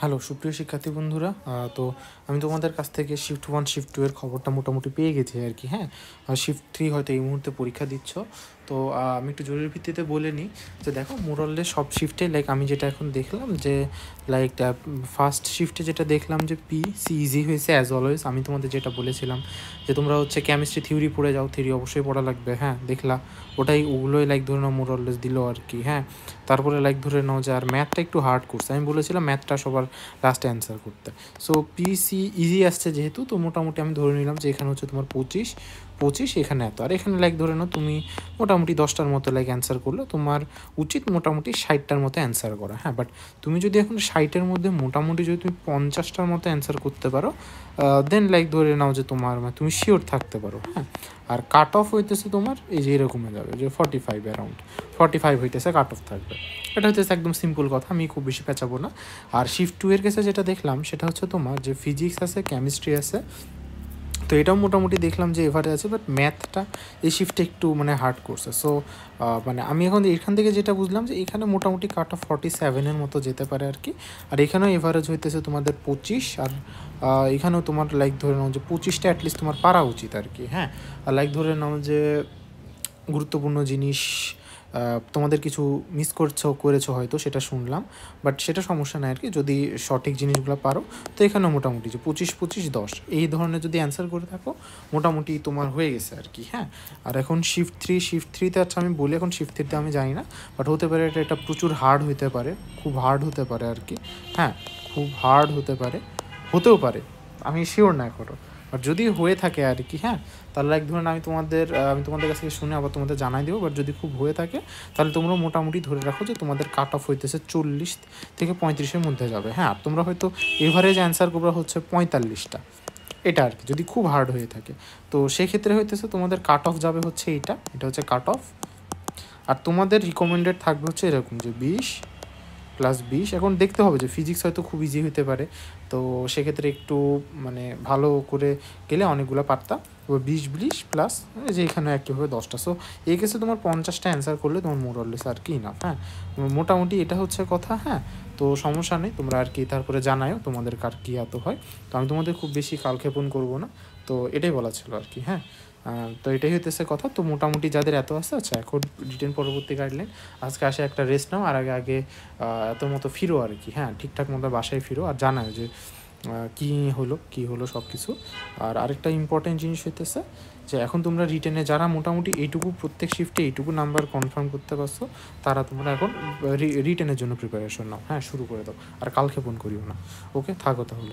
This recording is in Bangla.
হ্যালো সুপ্রিয় শিক্ষার্থী বন্ধুরা, তো আমি তোমাদের কাছ থেকে শিফট 1 শিফট 2 এর খবরটা মোটামুটি পেয়ে গেছি আর কি। হ্যাঁ, শিফট 3 হয়তো এই মুহূর্তে পরীক্ষা দিচ্ছ। তো আমি একটু জরুরি ভিত্তিতে বলে নিই যে দেখো, মোরাললে সব শিফটে লাইক আমি যেটা এখন দেখলাম যে লাইক ফার্স্ট শিফটে যেটা দেখলাম যে পিসি ইজি হয়েছে অ্যাজ অলওয়েজ। আমি তোমাদের যেটা বলেছিলাম যে তোমরা হচ্ছে কেমিস্ট্রি থিওরি পড়ে যাও, থিওরি অবশ্যই পড়া লাগবে। হ্যাঁ, দেখলা ওগুলোই লাইক ধরে নাও মোরাললেস দিল আর কি। হ্যাঁ, তারপরে লাইক ধরে নাও যে আর ম্যাথটা একটু হার্ড করছে। আমি বলেছিলাম ম্যাথটা সবার লাস্টে অ্যান্সার করতে। সো পিসি ইজি আসছে যেহেতু, তো মোটামুটি আমি ধরে নিলাম যে এখানে হচ্ছে তোমার 25 এখানে এত, আর এখানে লাইক ধরে নাও তুমি মোটামুটি 10টার মতো লাইক অ্যান্সার করলে তোমার উচিত মোটামুটি 60টার মতো অ্যান্সার করা। হ্যাঁ, বাট তুমি যদি এখন 60-এর মধ্যে মোটামুটি যদি তুমি 50টার মতো অ্যান্সার করতে পারো, দেন লাইক ধরে নাও যে তোমার তুমি শিওর থাকতে পারো। হ্যাঁ, আর কাট অফ হইতেছে তোমার এই যে এরকমে যাবে যে 45 অ্যারাউন্ড 45 হইতেছে কাট অফ থাকবে। এটা হচ্ছে একদম সিম্পল কথা, আমি খুব বেশি পেঁচাবো না। আর শিফট 2 এর কেসে যেটা দেখলাম সেটা হচ্ছে তোমার যে ফিজিক্স আছে, কেমিস্ট্রি আছে, তো এটাও মোটামুটি দেখলাম যে এভারে আছে, বাট ম্যাথটা এই শিফটে একটু হার্ড করছে। সো আমি এখন এখান থেকে যেটা বুঝলাম যে এখানে মোটামুটি কাট অফ 47-এর মতো যেতে পারে আর কি। আর এখানেও এভারেজ হইতেছে তোমাদের 25, আর এখানেও তোমার লাইক ধরে নাও যে 25টা অ্যাটলিস্ট তোমার পারা উচিত আর কি। হ্যাঁ, আর লাইক ধরে নাও যে গুরুত্বপূর্ণ জিনিস তোমাদের কিছু মিস করেছো হয়তো, সেটা শুনলাম, বাট সেটা সমস্যা নাই আর কি। যদি সঠিক জিনিসগুলো পারো তো এখানেও মোটামুটি যে 25-25-10 এই ধরনের যদি অ্যান্সার করে থাকো মোটামুটি তোমার হয়ে গেছে আর কি। হ্যাঁ, আর এখন শিফট থ্রিতে আচ্ছা আমি বলি, এখন শিফট থ্রিতে আমি জানি না, বাট হতে পারে এটা প্রচুর হার্ড হতে পারে, খুব হার্ড হতে পারে আর কি। হ্যাঁ, খুব হার্ড হতেও পারে, আমি শিওর না এখনও, বাট যদি হয়ে থাকে আর কি। হ্যাঁ, তাহলে এক ধরুন আমি তোমাদের কাছ থেকে শুনে আবার তোমাদের জানাই দেবো। বাট যদি খুব হয়ে থাকে তাহলে তোমরা মোটামুটি ধরে রাখো যে তোমাদের কাট অফ হইতেছে 40 থেকে 35-এর মধ্যে যাবে। হ্যাঁ, আর তোমরা হয়তো এভারেজ অ্যান্সার করবে হচ্ছে 45টা, এটা আর কি যদি খুব হার্ড হয়ে থাকে। তো সেক্ষেত্রে হইতেছে তোমাদের কাট অফ যাবে হচ্ছে এটা হচ্ছে কাট অফ। আর তোমাদের রিকমেন্ডেড থাকবে হচ্ছে এরকম যে 20+20। এখন দেখতে হবে যে ফিজিক্স হয়তো খুব ইজি হতে পারে, তো সেক্ষেত্রে একটু ভালো করে গেলে অনেকগুলো পারতাম। এবার 20 প্লাস যে এখানে একইভাবে 10টা। সো এই কেসে তোমার 50টা অ্যান্সার করলে তোমার মোরাললেস আর কি না। হ্যাঁ, মোটামুটি এটা হচ্ছে কথা। হ্যাঁ, তো সমস্যা নেই, তোমরা আর কি তারপরে জানায়ও তোমাদের কার কী এত হয়। তো আমি তোমাদের খুব বেশি কালক্ষেপণ করবো না, তো এটাই বলা ছিল আর কি। হ্যাঁ, তো এটাই হইতেছে কথা। তো মোটামুটি যাদের এত আছে, আচ্ছা এখন রিটেন পরবর্তী গাইডলাইন আজকে আসে একটা রেস্ট নাও, আর আগে এত মতো ফিরো আর কি। হ্যাঁ, ঠিকঠাক মতো বাসায় ফিরো, আর জানায় যে কী হলো সব কিছু। আর আরেকটা ইম্পর্টেন্ট জিনিস হইতেছে যে এখন তোমরা রিটেনে যারা মোটামুটি এইটুকু প্রত্যেক শিফটে এইটুকু নাম্বার কনফার্ম করতে পারছো, তারা তোমরা এখন রিটেনের জন্য প্রিপারেশন নাও। হ্যাঁ, শুরু করে দাও, আর কালক্ষেপণ করিও না। ওকে, থাকো তাহলে।